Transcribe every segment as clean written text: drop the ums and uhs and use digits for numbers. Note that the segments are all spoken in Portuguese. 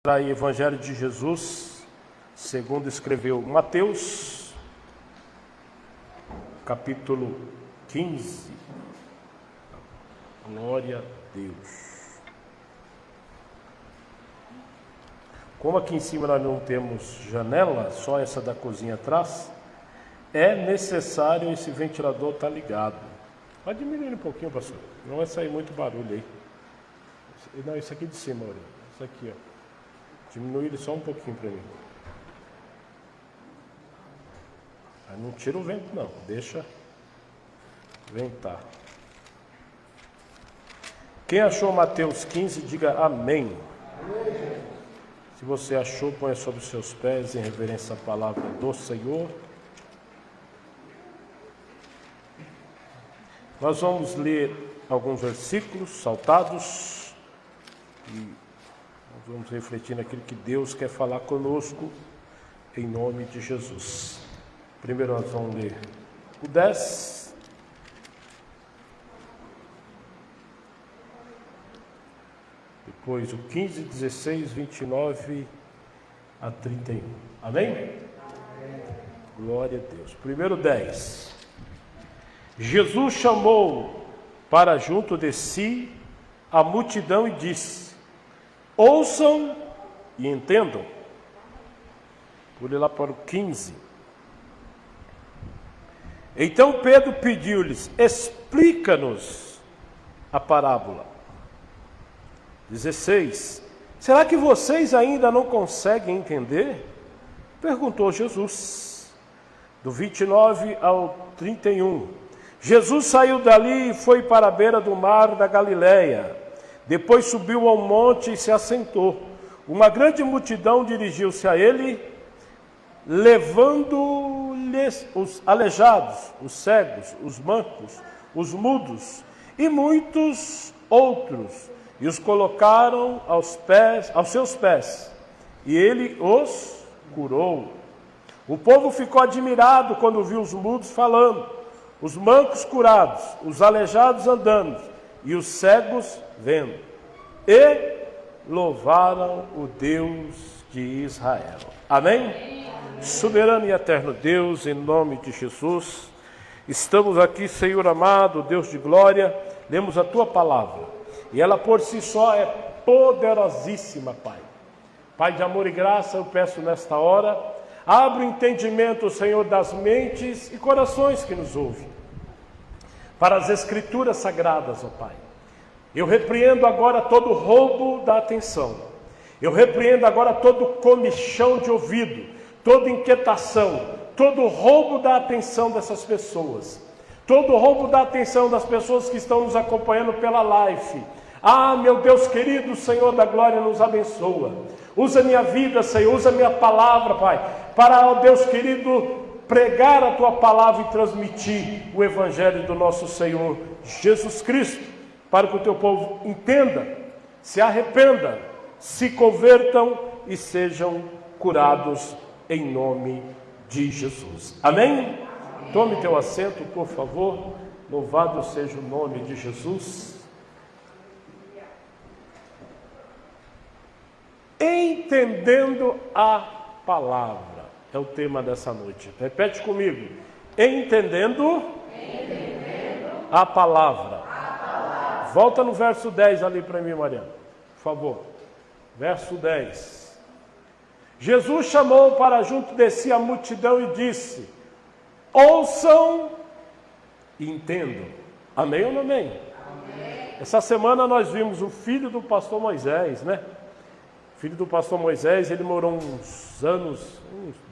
Aí, Evangelho de Jesus, segundo escreveu Mateus, capítulo 15. Glória a Deus. Como aqui em cima nós não temos janela, só essa da cozinha atrás, é necessário esse ventilador estar ligado. Pode diminuir um pouquinho, pastor, não vai sair muito barulho aí. Não, isso aqui de cima, olha. Isso aqui, ó. Diminui ele só um pouquinho para mim. Aí não tira o vento não, deixa ventar. Quem achou Mateus 15, diga amém. Se você achou, ponha sobre os seus pés em reverência à palavra do Senhor. Nós vamos ler alguns versículos saltados e vamos refletir naquilo que Deus quer falar conosco, em nome de Jesus. Primeiro nós vamos ler o 10. Depois o 15, 16, 29 a 31. Amém? Amém. Glória a Deus. Primeiro 10. Jesus chamou para junto de si a multidão e disse: ouçam e entendam. Vou ler lá para o 15. Então Pedro pediu-lhes: explica-nos a parábola. 16. Será que vocês ainda não conseguem entender? Perguntou Jesus. Do 29 ao 31. Jesus saiu dali e foi para a beira do mar da Galileia. Depois subiu ao monte e se assentou. Uma grande multidão dirigiu-se a ele, levando-lhes os aleijados, os cegos, os mancos, os mudos e muitos outros, e os colocaram aos seus pés, e ele os curou. O povo ficou admirado quando viu os mudos falando, os mancos curados, os aleijados andando, e os cegos vendo, e louvaram o Deus de Israel. Amém? Amém. Soberano e eterno Deus, em nome de Jesus, estamos aqui, Senhor amado, Deus de glória, lemos a Tua palavra, e ela por si só é poderosíssima, Pai. Pai de amor e graça, eu peço nesta hora, abre o entendimento, Senhor, das mentes e corações que nos ouvem, para as Escrituras Sagradas, ó Pai. Eu repreendo agora todo roubo da atenção. Eu repreendo agora todo comichão de ouvido, toda inquietação, todo roubo da atenção dessas pessoas. Todo roubo da atenção das pessoas que estão nos acompanhando pela live. Ah, meu Deus querido, o Senhor da glória nos abençoa. Usa minha vida, Senhor, usa minha palavra, Pai, para, ó Deus querido, pregar a Tua palavra e transmitir o Evangelho do nosso Senhor Jesus Cristo, para que o Teu povo entenda, se arrependa, se convertam e sejam curados em nome de Jesus. Amém? Amém. Tome teu assento, por favor. Louvado seja o nome de Jesus. Entendendo a palavra é o tema dessa noite. Repete comigo. Entendendo a palavra. Volta no verso 10 ali para mim, Mariana, por favor. Verso 10. Jesus chamou para junto de si a multidão e disse: ouçam e entendam. Amém ou não amém? Amém. Essa semana nós vimos o filho do pastor Moisés, né? O filho do pastor Moisés, ele morou uns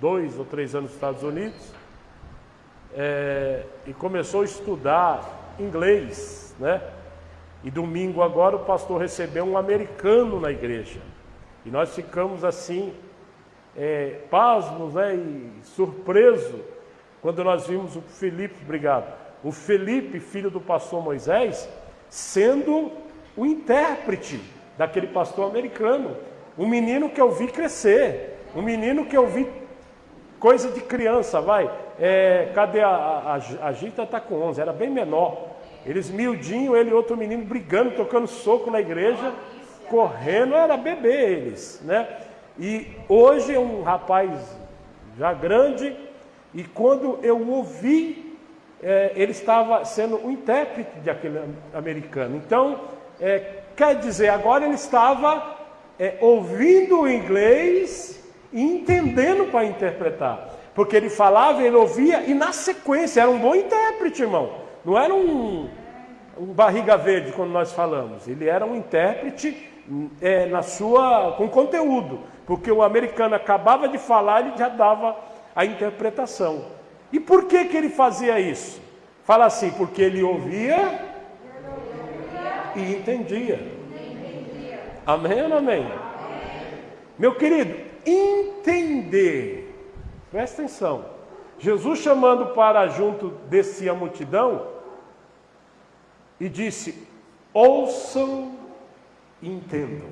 2 ou 3 anos nos Estados Unidos, e começou a estudar inglês, né? E domingo agora o pastor recebeu um americano na igreja. E nós ficamos assim, pasmos, né, e surpresos, quando nós vimos o Felipe, o Felipe, filho do pastor Moisés, sendo o intérprete daquele pastor americano. Um menino que eu vi crescer, um menino que eu vi coisa de criança, cadê a Gita está com 11, era bem menor. Eles miudinho, ele e outro menino brigando, tocando soco na igreja. correndo, era bebê eles, né? E hoje é um rapaz já grande, e quando eu ouvi, ele estava sendo o intérprete de aquele americano. Então, quer dizer, agora ele estava ouvindo o inglês e entendendo para interpretar. Porque ele falava, ele ouvia, e na sequência, era um bom intérprete, irmão. Não era um barriga verde, quando nós falamos. Ele era um intérprete com conteúdo. Porque o americano acabava de falar, ele já dava a interpretação. E por que ele fazia isso? Fala assim, porque ele ouvia e entendia. Amém ou não amém? Meu querido, entender. Presta atenção. Jesus chamando para junto descia a multidão e disse: ouçam e entendam.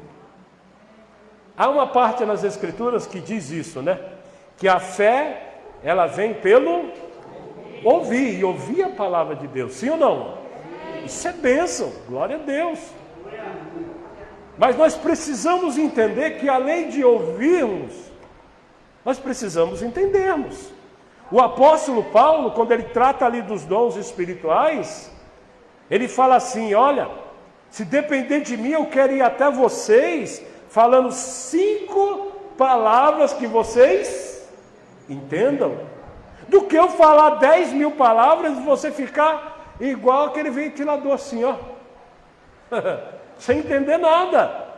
Há uma parte nas Escrituras que diz isso, né? Que a fé, ela vem pelo ouvir, e ouvir a palavra de Deus, sim ou não? Isso é bênção, glória a Deus. Mas nós precisamos entender que além de ouvirmos, nós precisamos entendermos. O apóstolo Paulo, quando ele trata ali dos dons espirituais, ele fala assim: olha, se depender de mim, eu quero ir até vocês, falando 5 palavras que vocês entendam, do que eu falar 10.000 palavras e você ficar igual aquele ventilador assim, ó, sem entender nada.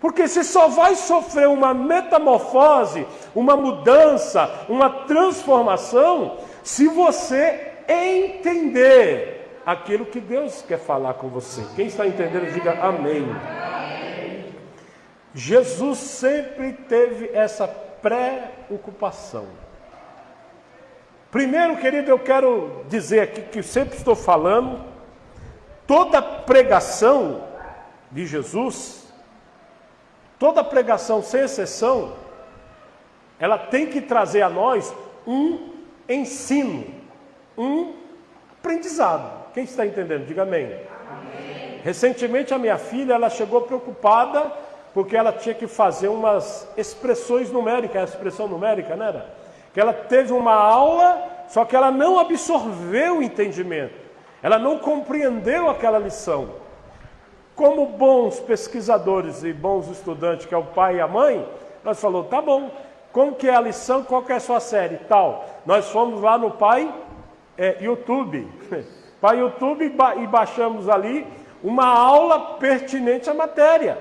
Porque você só vai sofrer uma metamorfose, uma mudança, uma transformação, se você entender aquilo que Deus quer falar com você. Quem está entendendo, diga amém. Jesus sempre teve essa preocupação. Primeiro, querido, eu quero dizer aqui que eu sempre estou falando, toda pregação de Jesus, toda pregação, sem exceção, ela tem que trazer a nós um ensino, um aprendizado. Quem está entendendo? Diga amém. Amém. Recentemente a minha filha, ela chegou preocupada, porque ela tinha que fazer umas expressões numéricas, a expressão numérica, não era? Que ela teve uma aula, só que ela não absorveu o entendimento, ela não compreendeu aquela lição. Como bons pesquisadores e bons estudantes, que é o pai e a mãe, nós falamos, tá bom, como que é a lição, qual que é a sua série, tal. Nós fomos lá no YouTube, Pai YouTube, e baixamos ali uma aula pertinente à matéria.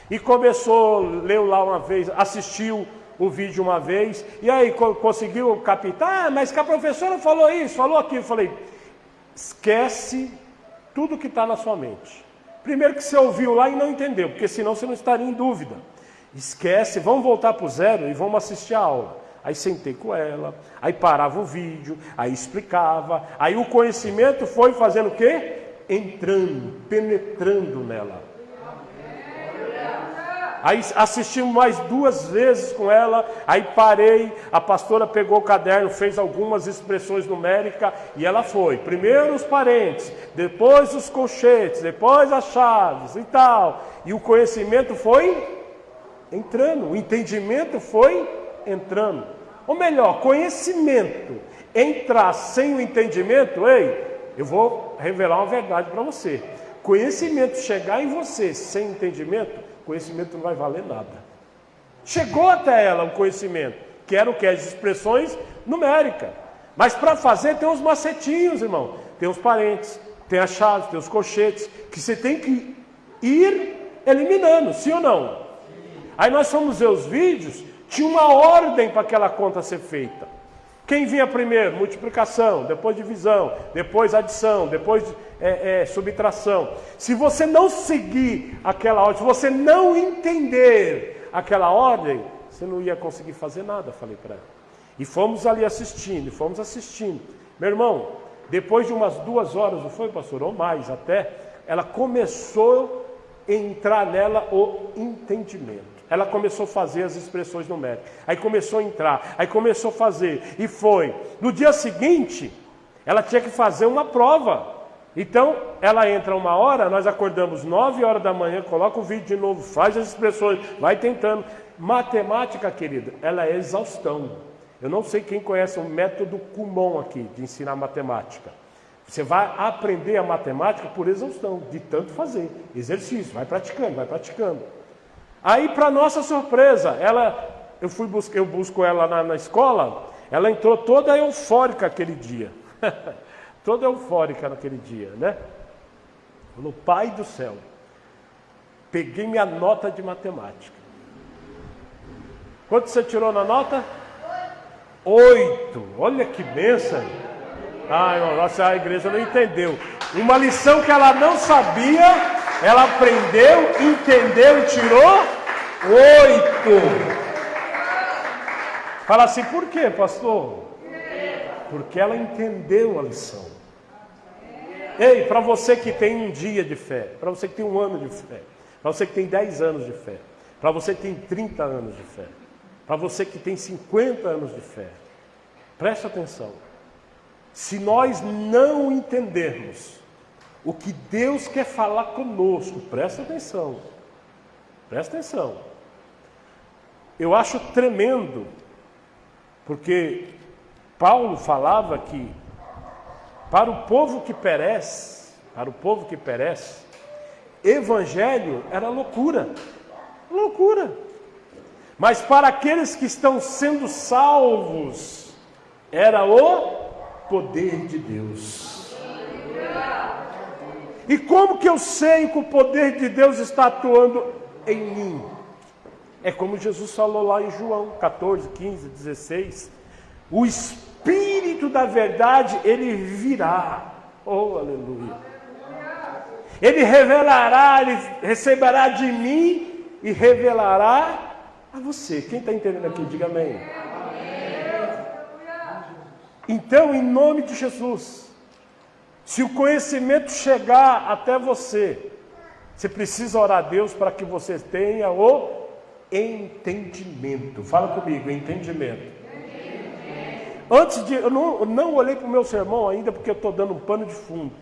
E começou, leu lá uma vez, assistiu o vídeo uma vez, e aí conseguiu captar, mas que a professora falou isso, falou aquilo. Eu falei, esquece tudo que está na sua mente. Primeiro que você ouviu lá e não entendeu, porque senão você não estaria em dúvida. Esquece, vamos voltar para o zero e vamos assistir a aula. Aí sentei com ela, aí parava o vídeo, aí explicava, aí o conhecimento foi fazendo o quê? Entrando, penetrando nela. Aí assistimos mais 2 vezes com ela, aí parei, a pastora pegou o caderno, fez algumas expressões numéricas e ela foi. Primeiro os parentes, depois os colchetes, depois as chaves e tal. E o conhecimento foi entrando, o entendimento foi entrando. Ou melhor, conhecimento entrar sem o entendimento, eu vou revelar uma verdade para você. Conhecimento chegar em você sem entendimento, conhecimento não vai valer nada. Chegou até ela o conhecimento, que era o que? As expressões numéricas. Mas para fazer tem uns macetinhos, irmão. Tem os parentes, tem as chaves, tem os colchetes, que você tem que ir eliminando, sim ou não? Aí nós fomos ver os vídeos, tinha uma ordem para aquela conta ser feita. Quem vinha primeiro? Multiplicação, depois divisão, depois adição, depois subtração. Se você não seguir aquela ordem, se você não entender aquela ordem, você não ia conseguir fazer nada, falei para ela. E fomos ali assistindo, Meu irmão, depois de umas 2 horas, não foi, pastor? Ou mais até, ela começou a entrar nela o entendimento. Ela começou a fazer as expressões numéricas. Aí começou a entrar. Aí começou a fazer. E foi. No dia seguinte, ela tinha que fazer uma prova. Então, ela entra 1 hora, nós acordamos 9 horas da manhã, coloca o vídeo de novo, faz as expressões, vai tentando. Matemática, querida, ela é exaustão. Eu não sei quem conhece o método Kumon aqui, de ensinar matemática. Você vai aprender a matemática por exaustão, de tanto fazer. Exercício, vai praticando, vai praticando. Aí, para nossa surpresa, eu busco ela na escola, ela entrou toda eufórica aquele dia. Toda eufórica naquele dia, né? Falou, pai do céu, peguei minha nota de matemática. Quanto você tirou na nota? 8. Olha que bênção. Ah, irmão, nossa, a igreja não entendeu. Uma lição que ela não sabia, ela aprendeu, entendeu e tirou 8. Fala assim, por quê, pastor? Porque ela entendeu a lição. Ei, para você que tem um dia de fé, para você que tem 1 ano de fé, para você que tem 10 anos de fé, para você que tem 30 anos de fé, para você que tem 50 anos de fé, preste atenção. Se nós não entendermos o que Deus quer falar conosco, presta atenção, presta atenção. Eu acho tremendo, porque Paulo falava que para o povo que perece, evangelho era loucura, loucura. Mas para aqueles que estão sendo salvos, era o poder de Deus. E como que eu sei que o poder de Deus está atuando em mim? É como Jesus falou lá em João 14, 15, 16. O Espírito da verdade, ele virá. Oh, aleluia. Ele revelará, ele receberá de mim e revelará a você. Quem está entendendo aqui, diga amém. Então, em nome de Jesus, se o conhecimento chegar até você, você precisa orar a Deus para que você tenha o entendimento. Fala comigo, entendimento. Antes de, eu não olhei para o meu sermão ainda, porque eu estou dando um pano de fundo.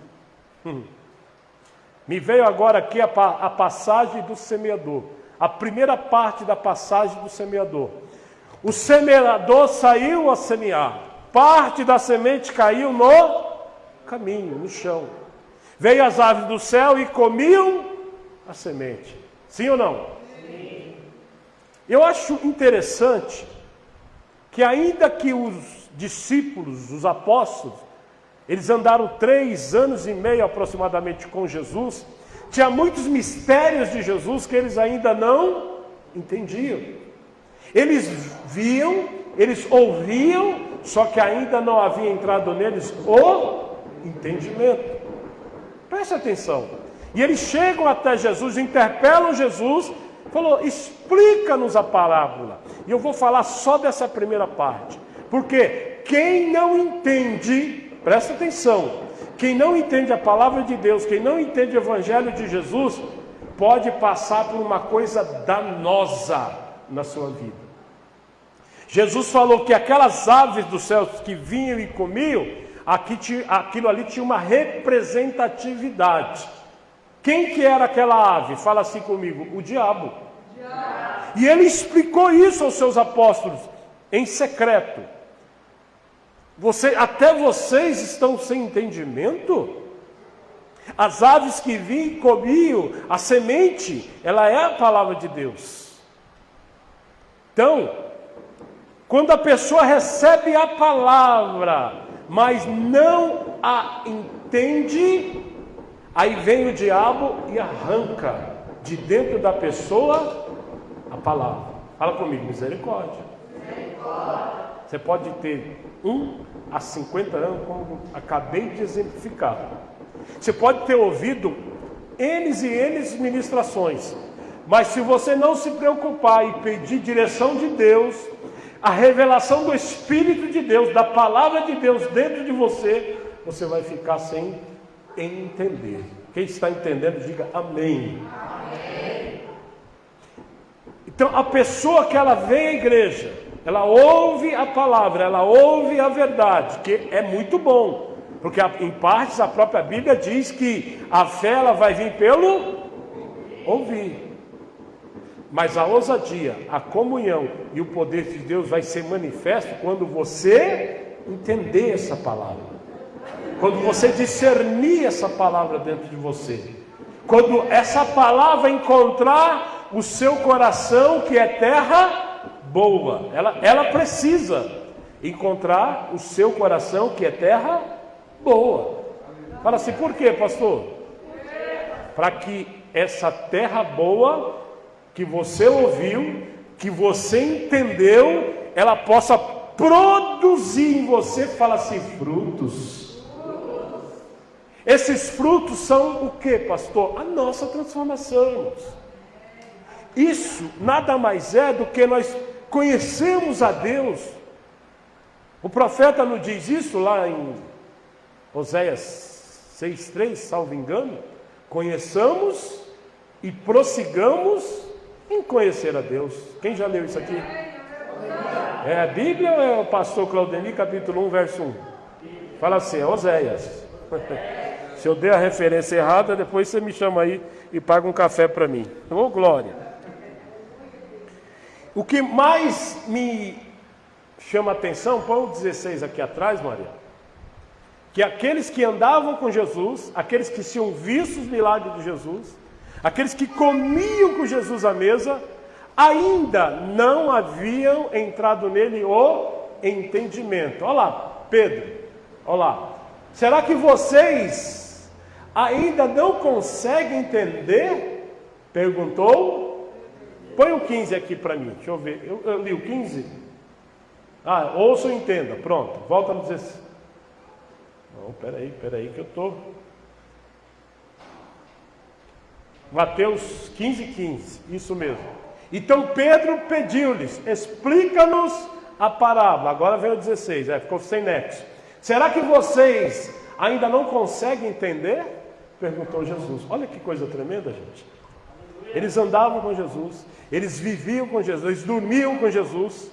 Me veio agora aqui a passagem do semeador. A primeira parte da passagem do semeador. O semeador saiu a semear. Parte da semente caiu no caminho, no chão. Veio as aves do céu e comiam a semente. Sim ou não? Sim. Eu acho interessante que ainda que os discípulos, os apóstolos, eles andaram 3 anos e meio aproximadamente com Jesus, tinha muitos mistérios de Jesus que eles ainda não entendiam. Eles viam, eles ouviam, só que ainda não havia entrado neles o entendimento. Preste atenção. E eles chegam até Jesus, interpelam Jesus, falou, explica-nos a parábola. E eu vou falar só dessa primeira parte. Porque quem não entende, presta atenção, quem não entende a palavra de Deus, quem não entende o evangelho de Jesus, pode passar por uma coisa danosa na sua vida. Jesus falou que aquelas aves dos céus que vinham e comiam, aquilo ali tinha uma representatividade. Quem que era aquela ave? Fala assim comigo, o diabo. E ele explicou isso aos seus apóstolos em secreto. Até vocês estão sem entendimento? As aves que vinham e comiam, a semente, ela é a palavra de Deus. Então, quando a pessoa recebe a palavra, mas não a entende, aí vem o diabo e arranca de dentro da pessoa a palavra. Fala comigo, misericórdia. Você pode ter 1 a 50 anos, como acabei de exemplificar. Você pode ter ouvido N e N ministrações, mas se você não se preocupar e pedir direção de Deus, a revelação do Espírito de Deus, da palavra de Deus dentro de você, você vai ficar sem entender. Quem está entendendo, diga amém. Amém. Então, a pessoa que ela vem à igreja, ela ouve a palavra, ela ouve a verdade, que é muito bom. Porque em partes a própria Bíblia diz que a fé ela vai vir pelo ouvir. Mas a ousadia, a comunhão e o poder de Deus vai ser manifesto quando você entender essa palavra. Quando você discernir essa palavra dentro de você. Quando essa palavra encontrar o seu coração, que é terra boa. Ela precisa encontrar o seu coração, que é terra boa. Fala assim, por quê, pastor? Para que essa terra boa que você ouviu, que você entendeu, ela possa produzir em você, fala assim, frutos. Esses frutos são o que, pastor? A nossa transformação. Isso nada mais é do que nós conhecemos a Deus. O profeta nos diz isso lá em Oséias 6,3, salvo engano. Conheçamos e prossigamos em conhecer a Deus. Quem já leu isso aqui? É a Bíblia ou é o pastor Claudemir, capítulo 1, verso 1? Fala assim, é Oséias. Se eu der a referência errada, depois você me chama aí e paga um café para mim. Ô, glória! O que mais me chama a atenção, põe o 16 aqui atrás, Maria, que aqueles que andavam com Jesus, aqueles que tinham visto os milagres de Jesus, aqueles que comiam com Jesus à mesa, ainda não haviam entrado nele o entendimento. Olha lá, Pedro, olha lá. Será que vocês ainda não conseguem entender? Perguntou. Põe o 15 aqui para mim, deixa eu ver. Eu li o 15? Ouça e entenda. Pronto, volta no 16. Não, peraí que eu estou... Mateus 15, isso mesmo. Então Pedro pediu-lhes, explica-nos a parábola. Agora vem o 16, ficou sem nexo. Será que vocês ainda não conseguem entender? Perguntou Jesus. Olha que coisa tremenda, gente. Eles andavam com Jesus, eles viviam com Jesus, eles dormiam com Jesus.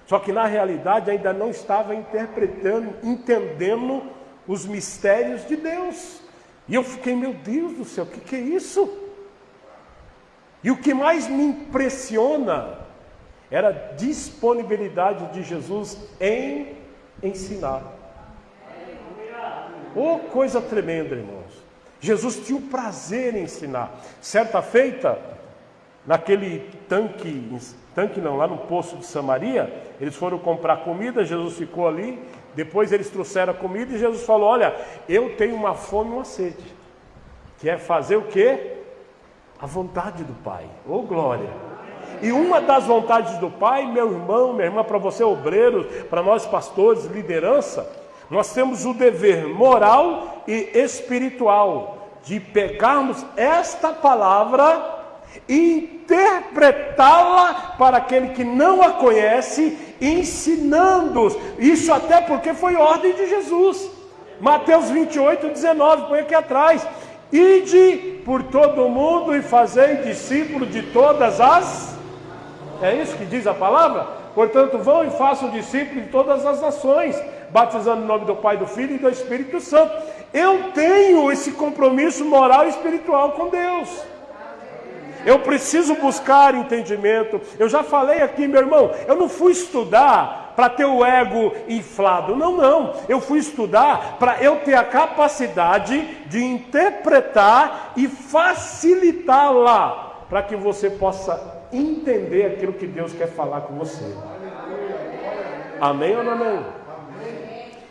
Só que na realidade ainda não estavam interpretando, entendendo os mistérios de Deus. E eu fiquei, meu Deus do céu, o que é isso? E o que mais me impressiona era a disponibilidade de Jesus em ensinar. Oh, coisa tremenda, irmãos. Jesus tinha o prazer em ensinar. Certa feita, naquele lá no poço de Samaria, eles foram comprar comida, Jesus ficou ali, depois eles trouxeram a comida e Jesus falou, olha, eu tenho uma fome e uma sede, que é fazer o quê? A vontade do Pai. Oh, glória! E uma das vontades do Pai, meu irmão, minha irmã, para você obreiros, para nós pastores, liderança, nós temos o dever moral e espiritual de pegarmos esta palavra e interpretá-la para aquele que não a conhece, ensinando-os. Isso até porque foi ordem de Jesus. Mateus 28:19, põe aqui atrás. Ide por todo o mundo e fazei discípulos de todas as... É isso que diz a palavra? Portanto, vão e façam discípulos de todas as nações, batizando em nome do Pai, do Filho e do Espírito Santo. Eu tenho esse compromisso moral e espiritual com Deus. Eu preciso buscar entendimento. Eu já falei aqui, meu irmão, eu não fui estudar para ter o ego inflado. Não. Eu fui estudar para eu ter a capacidade de interpretar e facilitá-la, para que você possa entender aquilo que Deus quer falar com você. Amém ou não amém?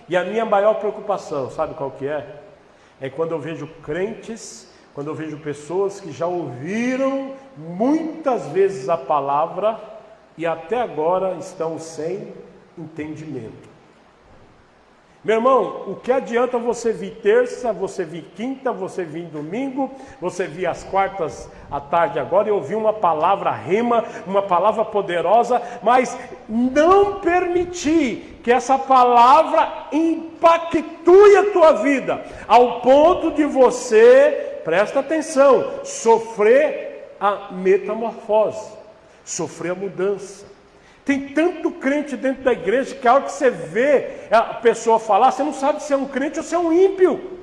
E a minha maior preocupação, sabe qual que é? É quando eu vejo crentes, quando eu vejo pessoas que já ouviram muitas vezes a palavra e até agora estão sem entendimento. Meu irmão, o que adianta você vir terça, você vir quinta, você vir domingo, você vir às quartas à tarde agora e ouvir uma palavra rema, uma palavra poderosa, mas não permitir que essa palavra impactue a tua vida, ao ponto de você, presta atenção, sofrer a metamorfose, sofrer a mudança. Tem tanto crente dentro da igreja que a hora que você vê a pessoa falar, você não sabe se é um crente ou se é um ímpio.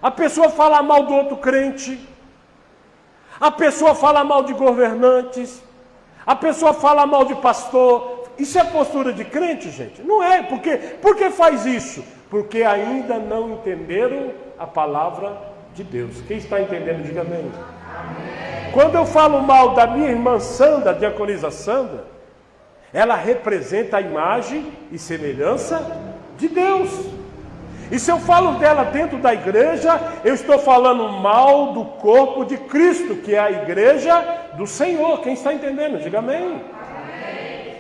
A pessoa fala mal do outro crente. A pessoa fala mal de governantes. A pessoa fala mal de pastor. Isso é postura de crente, gente? Não é. Por que faz isso? Porque ainda não entenderam a palavra de Deus. Quem está entendendo, diga amém. Quando eu falo mal da minha irmã Sandra, a diaconisa Sandra, ela representa a imagem e semelhança de Deus. E se eu falo dela dentro da igreja, eu estou falando mal do corpo de Cristo, que é a igreja do Senhor. Quem está entendendo? Diga amém.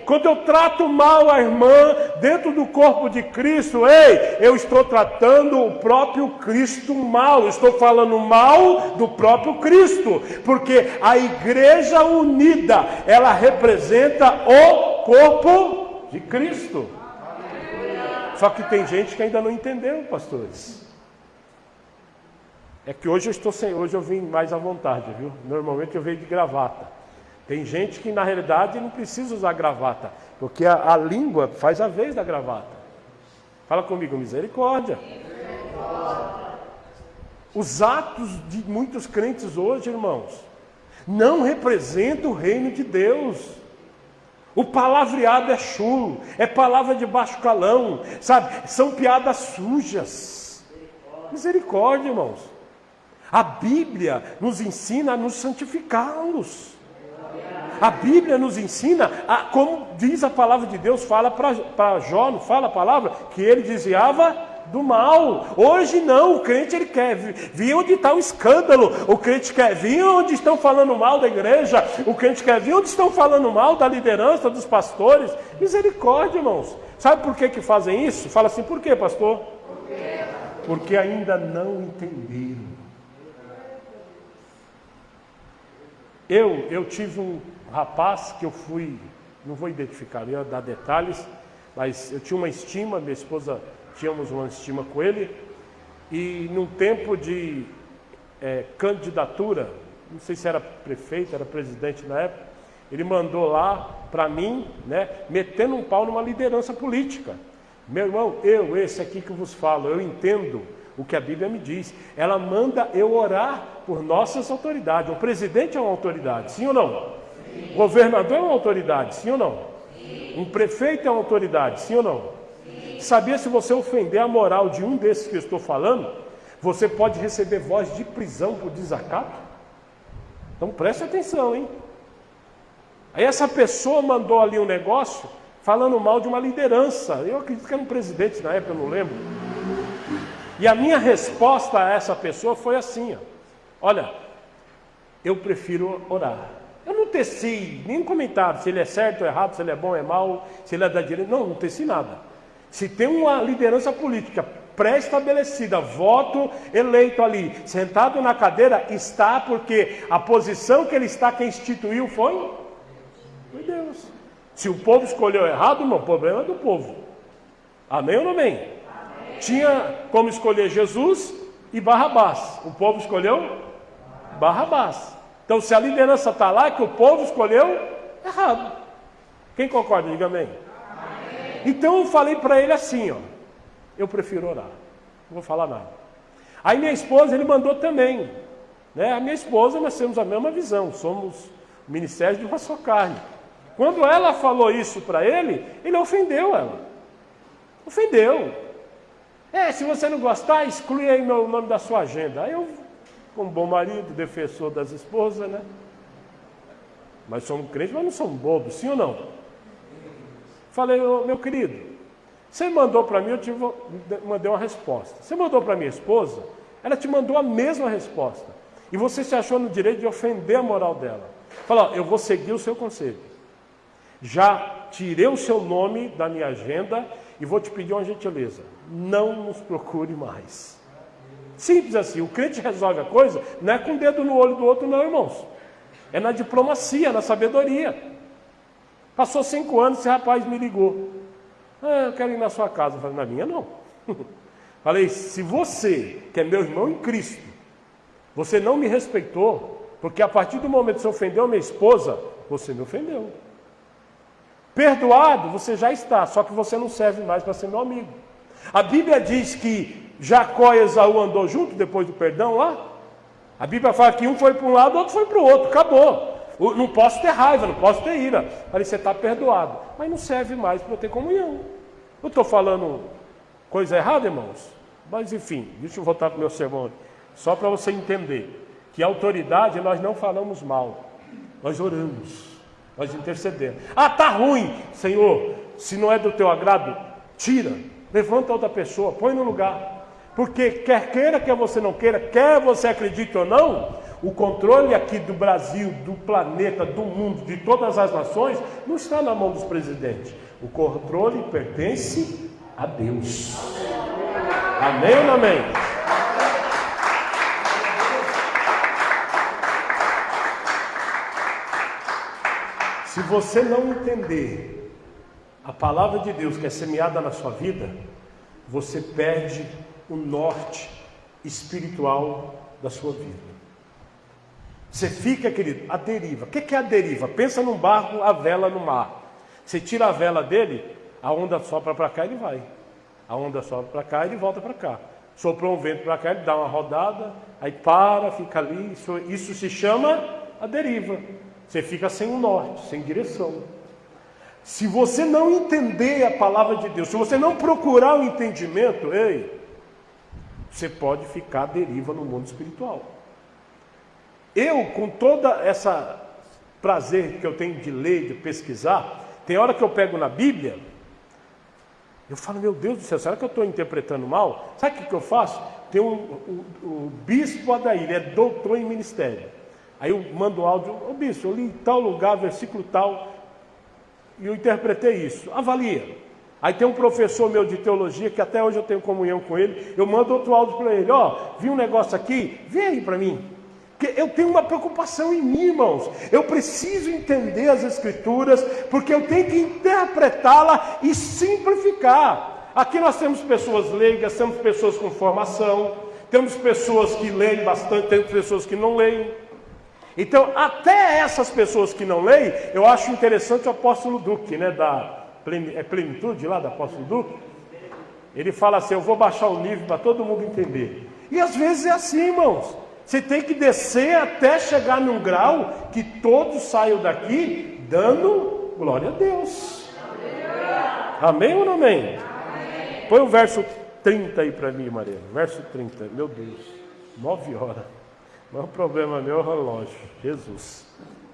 Quando eu trato mal a irmã dentro do corpo de Cristo, eu estou tratando o próprio Cristo mal. Eu estou falando mal do próprio Cristo. Porque a igreja unida, ela representa o corpo de Cristo. Só que tem gente que ainda não entendeu, pastores. É que hoje eu vim mais à vontade, viu? Normalmente eu venho de gravata. Tem gente que na realidade não precisa usar gravata, porque a língua faz a vez da gravata. Fala comigo, misericórdia. Os atos de muitos crentes hoje, irmãos, não representam o reino de Deus. O palavreado é chulo, é palavra de baixo calão, sabe? São piadas sujas. Misericórdia, irmãos. A Bíblia nos ensina a nos santificarmos. A Bíblia nos ensina, como diz a palavra de Deus, fala para Jó, não fala a palavra, que ele desviava do mal. Hoje não, o crente ele quer vir onde está o escândalo, o crente quer vir onde estão falando mal da igreja, o crente quer vir onde estão falando mal da liderança, dos pastores. Misericórdia, irmãos. Sabe por que fazem isso? Fala assim, por quê, pastor? Porque ainda não entenderam. Eu tive um rapaz que eu fui, não vou identificar, eu ia dar detalhes, mas eu tinha uma estima, minha esposa, tínhamos uma estima com ele, e num tempo de candidatura, não sei se era prefeito, era presidente na época, ele mandou lá para mim, né, metendo um pau numa liderança política. Meu irmão, esse aqui que eu vos falo, eu entendo o que a Bíblia me diz. Ela manda eu orar por nossas autoridades. O presidente é uma autoridade, sim ou não? Sim. O governador é uma autoridade, sim ou não? Sim. Um prefeito é uma autoridade, sim ou não? Sim. Sabia, se você ofender a moral de um desses que eu estou falando, você pode receber voz de prisão por desacato? Então preste atenção, hein? Aí essa pessoa mandou ali um negócio falando mal de uma liderança. Eu acredito que era um presidente na época, eu não lembro. E a minha resposta a essa pessoa foi assim, ó. Olha, eu prefiro orar. Eu não teci nenhum comentário, se ele é certo ou errado, se ele é bom ou é mal, se ele é da direita. Não teci nada. Se tem uma liderança política pré-estabelecida, voto eleito ali, sentado na cadeira, está porque a posição que ele está, quem instituiu foi Deus. Se o povo escolheu errado, irmão, o problema é do povo. Amém ou não amém? Amém. Tinha como escolher Jesus e Barrabás. O povo escolheu Barrabás. Então, se a liderança está lá, é que o povo escolheu errado. Quem concorda? Diga amém. Amém. Então, eu falei para ele assim, ó. Eu prefiro orar. Não vou falar nada. Aí minha esposa, ele mandou também. Né? A minha esposa, nós temos a mesma visão. Somos ministérios de uma só carne. Quando ela falou isso para ele ofendeu ela. Ofendeu. Se você não gostar, exclui aí o nome da sua agenda. Aí eu, como bom marido, defensor das esposas, né? Mas somos crentes, mas não somos bobos, sim ou não? Falei, meu querido, você mandou para mim, mandei uma resposta. Você mandou para minha esposa, ela te mandou a mesma resposta. E você se achou no direito de ofender a moral dela. Falou, eu vou seguir o seu conselho. Já tirei o seu nome da minha agenda e vou te pedir uma gentileza. Não nos procure mais. Simples assim. O crente resolve a coisa, não é com o dedo no olho do outro, não, irmãos. É na diplomacia, na sabedoria. Passou 5 anos, esse rapaz me ligou. Eu quero ir na sua casa. Eu falei, na minha não. Falei, se você, que é meu irmão em Cristo, você não me respeitou, porque a partir do momento que você ofendeu a minha esposa, você me ofendeu. Perdoado você já está, só que você não serve mais para ser meu amigo. A Bíblia diz que Jacó e Esaú andou junto depois do perdão lá. A Bíblia fala que um foi para um lado, o outro foi para o outro, acabou. Não posso ter raiva, não posso ter ira. Falei, você está perdoado, mas não serve mais para eu ter comunhão. Eu estou falando coisa errada, irmãos? Mas enfim, deixa eu voltar para o meu sermão. Só para você entender que a autoridade nós não falamos mal. Nós oramos, nós intercedemos. Ah, está ruim, Senhor, se não é do teu agrado, tira, levanta outra pessoa, põe no lugar. Porque quer queira, quer você não queira, quer você acredite ou não, o controle aqui do Brasil, do planeta, do mundo, de todas as nações, não está na mão dos presidentes. O controle pertence a Deus. Amém ou não amém? Se você não entender a palavra de Deus que é semeada na sua vida, você perde o norte espiritual da sua vida. Você fica, querido, à deriva. O que é a deriva? Pensa num barco, a vela no mar. Você tira a vela dele, a onda sopra para cá, ele vai. A onda sopra para cá, ele volta para cá. Soprou um vento para cá, ele dá uma rodada, aí para, fica ali. Isso se chama a deriva. Você fica sem o norte, sem direção. Se você não entender a palavra de Deus, se você não procurar o entendimento, você pode ficar à deriva no mundo espiritual. Eu, com toda essa prazer que eu tenho de ler, de pesquisar, tem hora que eu pego na Bíblia, eu falo, meu Deus do céu, será que eu estou interpretando mal? Sabe o que eu faço? Tem o bispo Adair, ele é doutor em ministério. Aí eu mando um áudio, bispo, eu li em tal lugar, versículo tal, e eu interpretei isso. Avalia. Aí tem um professor meu de teologia, que até hoje eu tenho comunhão com ele, eu mando outro áudio para ele, vi um negócio aqui, vê aí para mim. Porque eu tenho uma preocupação em mim, irmãos. Eu preciso entender as Escrituras, porque eu tenho que interpretá-la e simplificar. Aqui nós temos pessoas leigas, temos pessoas com formação, temos pessoas que leem bastante, temos pessoas que não leem. Então, até essas pessoas que não leem, eu acho interessante o apóstolo Duque, né, da Plenitude, lá da apóstolo Duque. Ele fala assim, eu vou baixar o nível para todo mundo entender. E às vezes é assim, irmãos. Você tem que descer até chegar num grau que todos saiam daqui dando glória a Deus. Amém ou não amém? Amém. Põe o verso 30 aí para mim, Maria. Verso 30, meu Deus, 9 horas. Não é um problema meu, relógio. Jesus.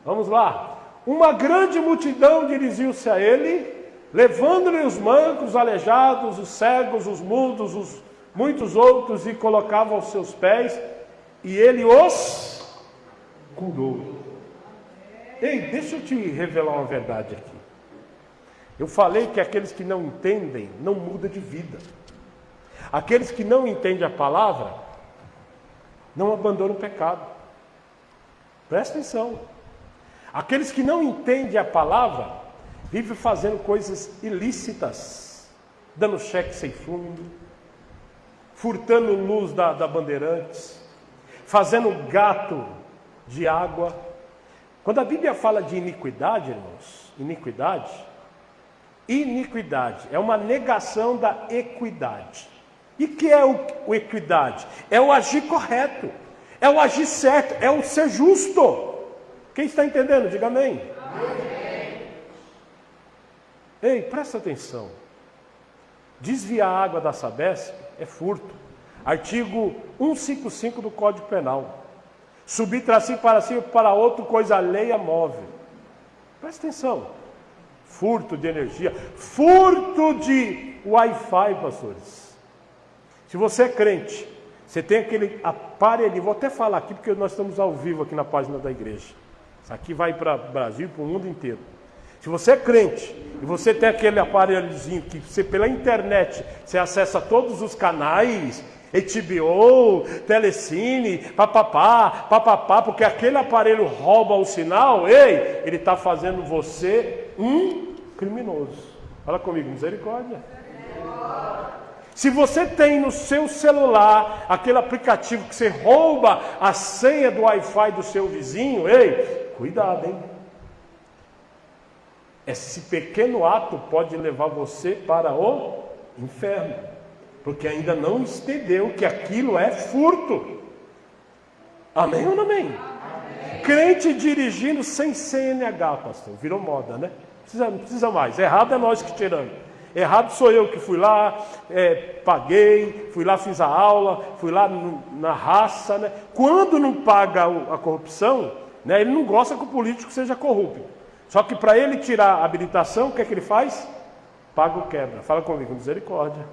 Vamos lá. Uma grande multidão dirigiu-se a ele, levando-lhe os mancos, os aleijados, os cegos, os mudos, muitos outros, e colocava aos seus pés, e ele os curou. Ei, deixa eu te revelar uma verdade aqui. Eu falei que aqueles que não entendem, não mudam de vida. Aqueles que não entendem a palavra, não abandonam o pecado. Presta atenção. Aqueles que não entendem a palavra, vivem fazendo coisas ilícitas, dando cheque sem fundo, furtando luz da Bandeirantes, fazendo gato de água. Quando a Bíblia fala de iniquidade, irmãos, iniquidade é uma negação da equidade. E o que é o equidade? É o agir correto, é o agir certo, é o ser justo. Quem está entendendo? Diga amém. Amém. Ei, presta atenção. Desviar a água da Sabesp é furto. Artigo 155 do Código Penal. Subir tracinho para cima para outro, coisa alheia móvel. Presta atenção. Furto de energia. Furto de Wi-Fi, pastores. Se você é crente, você tem aquele aparelho, vou até falar aqui porque nós estamos ao vivo aqui na página da igreja. Isso aqui vai para o Brasil e para o mundo inteiro. Se você é crente e você tem aquele aparelhozinho que você pela internet, você acessa todos os canais, HBO, Telecine, papapá, porque aquele aparelho rouba o sinal, ele está fazendo você um criminoso. Fala comigo, misericórdia. Se você tem no seu celular aquele aplicativo que você rouba a senha do Wi-Fi do seu vizinho, cuidado, hein? Esse pequeno ato pode levar você para o inferno, porque ainda não entendeu que aquilo é furto. Amém ou não amém? Amém. Crente dirigindo sem CNH, pastor, virou moda, né? Não precisa mais. Errado é nós que tiramos. Errado sou eu que fui lá, paguei, fui lá, fiz a aula, fui lá na raça, né? Quando não paga a corrupção, né, ele não gosta que o político seja corrupto. Só que para ele tirar a habilitação, o que é que ele faz? Paga o quebra. Fala comigo, misericórdia.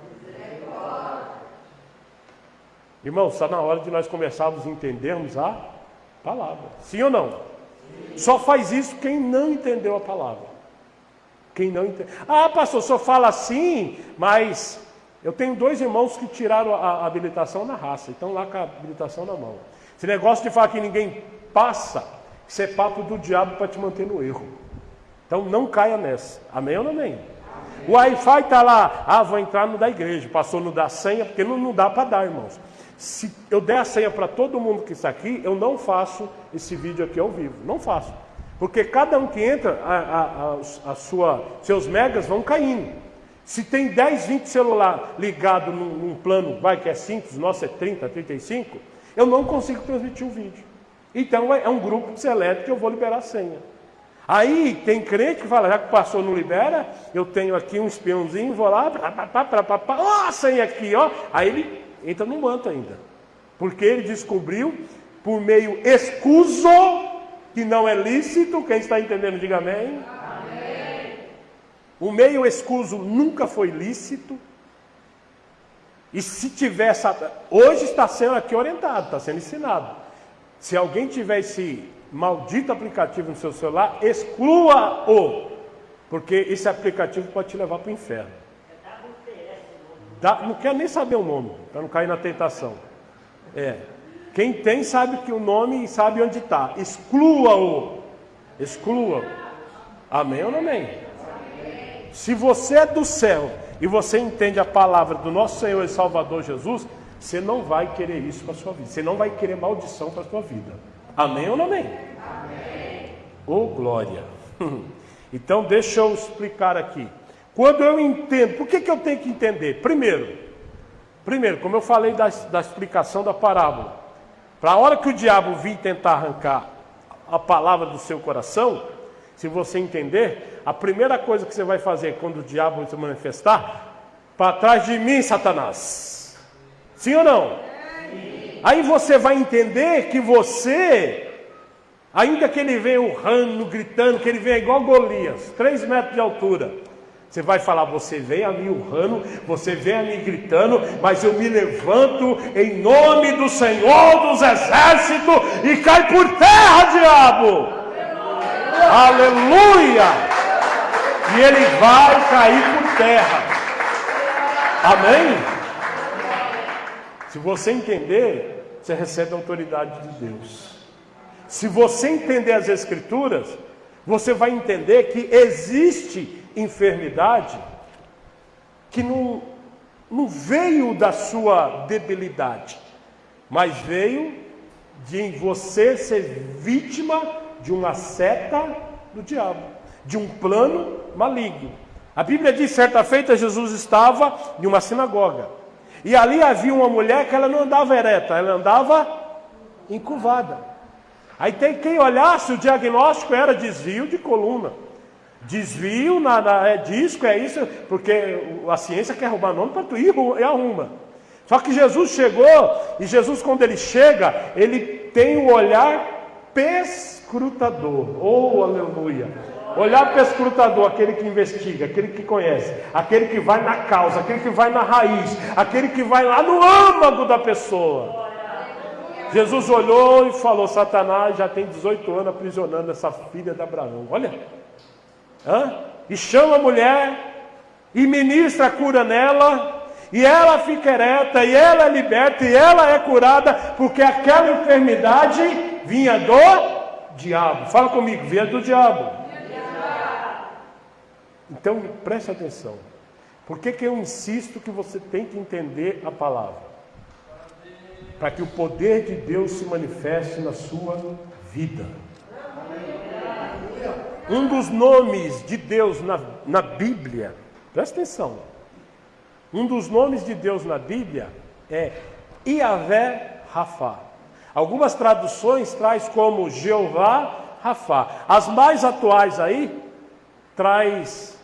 Irmão, está na hora de nós começarmos a entendermos a palavra. Sim ou não? Sim. Só faz isso quem não entendeu a palavra. Quem não entende. Ah, pastor, só fala assim, mas eu tenho 2 irmãos que tiraram a habilitação na raça, estão lá com a habilitação na mão. Esse negócio de falar que ninguém passa, isso é papo do diabo para te manter no erro. Então não caia nessa. Amém ou não amém? O Wi-Fi está lá, vou entrar no da igreja, passou no da senha, porque não dá para dar, irmãos. Se eu der a senha para todo mundo que está aqui, eu não faço esse vídeo aqui ao vivo, não faço. Porque cada um que entra, seus megas vão caindo. Se tem 10, 20 celular ligado num plano, que é simples, nosso é 30, 35, eu não consigo transmitir o vídeo. Então é um grupo seleto que eu vou liberar a senha. Aí tem crente que fala, já que o pastor não libera, eu tenho aqui um espiãozinho, vou lá, ó a senha aqui, ó. Aí ele entra no manto ainda. Porque ele descobriu, por meio escuso, que não é lícito. Quem está entendendo, diga amém. Amém. O meio escuso nunca foi lícito. E se tivesse, hoje está sendo aqui orientado, está sendo ensinado. Se alguém tiver esse maldito aplicativo no seu celular, exclua-o, porque esse aplicativo pode te levar para o inferno. Não quero nem saber o nome, para não cair na tentação. Quem tem sabe que o nome e sabe onde está. Exclua-o. Exclua-o. Amém ou não amém? Amém? Se você é do céu e você entende a palavra do nosso Senhor e Salvador Jesus, você não vai querer isso para a sua vida. Você não vai querer maldição para a sua vida. Amém ou não amém? Amém. Oh, glória. Então deixa eu explicar aqui. Quando eu entendo, por que eu tenho que entender? Primeiro, como eu falei da explicação da parábola, para a hora que o diabo vir tentar arrancar a palavra do seu coração, se você entender, a primeira coisa que você vai fazer quando o diabo se manifestar, para trás de mim, Satanás. Sim ou não? Sim. Aí você vai entender que você, ainda que ele venha urrando, gritando, que ele venha igual Golias, 3 metros de altura, você vai falar, você vem a mim urrando, você vem a mim gritando, mas eu me levanto em nome do Senhor dos Exércitos e cai por terra, diabo! Aleluia! E ele vai cair por terra. Amém? Se você entender, você recebe a autoridade de Deus. Se você entender as Escrituras, você vai entender que existe enfermidade que não veio da sua debilidade, mas veio de você ser vítima de uma seta do diabo, de um plano maligno. A Bíblia diz, certa feita, Jesus estava em uma sinagoga, e ali havia uma mulher que ela não andava ereta, ela andava encurvada. Aí tem quem olhasse, o diagnóstico era desvio de coluna. Desvio, disco, é isso, porque a ciência quer roubar nome para tu ir e arruma. Só que Jesus chegou, e Jesus, quando ele chega, ele tem um olhar perscrutador. Oh, aleluia! Olhar perscrutador, aquele que investiga, aquele que conhece, aquele que vai na causa, aquele que vai na raiz, aquele que vai lá no âmago da pessoa. Jesus olhou e falou, Satanás já tem 18 anos aprisionando essa filha de Abraão. Olha. E chama a mulher, e ministra a cura nela, e ela fica ereta, e ela é liberta, e ela é curada, porque aquela enfermidade vinha do diabo. Fala comigo, vinha do diabo. Então preste atenção. Por que eu insisto que você tem que entender a palavra? Para que o poder de Deus se manifeste na sua vida. Um dos nomes de Deus na Bíblia, presta atenção, um dos nomes de Deus na Bíblia é Yahvé Rafá. Algumas traduções traz como Jeová Rafá. As mais atuais aí traz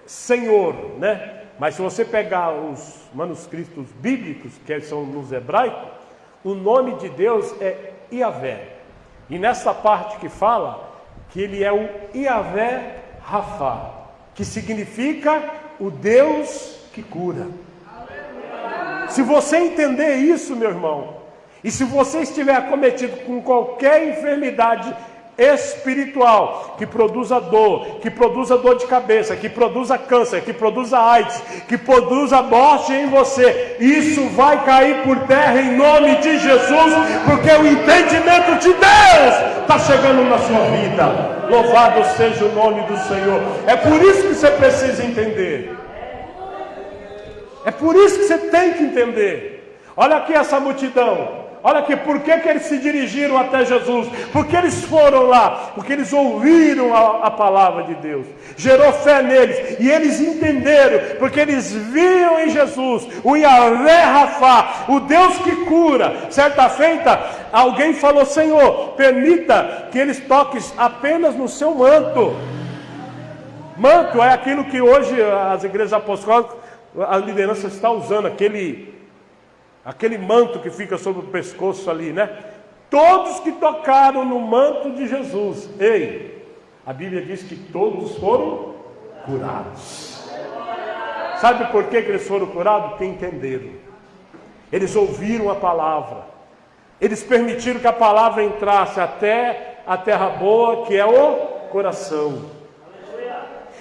Senhor, né? Mas se você pegar os manuscritos bíblicos, que são nos hebraicos, o nome de Deus é Yahvé. E nessa parte que fala que ele é o Yahvé Rafá, que significa o Deus que cura. Se você entender isso, meu irmão, e se você estiver acometido com qualquer enfermidade espiritual, que produza dor de cabeça, que produza câncer, que produza AIDS, que produza morte em você, isso vai cair por terra em nome de Jesus, porque o entendimento de Deus está chegando na sua vida. Louvado seja o nome do Senhor. É por isso que você precisa entender. É por isso que você tem que entender. Olha aqui essa multidão. Olha aqui, por que eles se dirigiram até Jesus? Porque eles foram lá, porque eles ouviram a palavra de Deus, gerou fé neles, e eles entenderam, porque eles viam em Jesus o Yahvé Rafá, o Deus que cura. Certa feita, alguém falou: Senhor, permita que eles toquem apenas no seu manto. Manto é aquilo que hoje as igrejas apostólicas, a liderança está usando, aquele manto que fica sobre o pescoço ali, né? Todos que tocaram no manto de Jesus, a Bíblia diz que todos foram curados. Sabe por que eles foram curados? Porque entenderam. Eles ouviram a palavra. Eles permitiram que a palavra entrasse até a terra boa, que é o coração.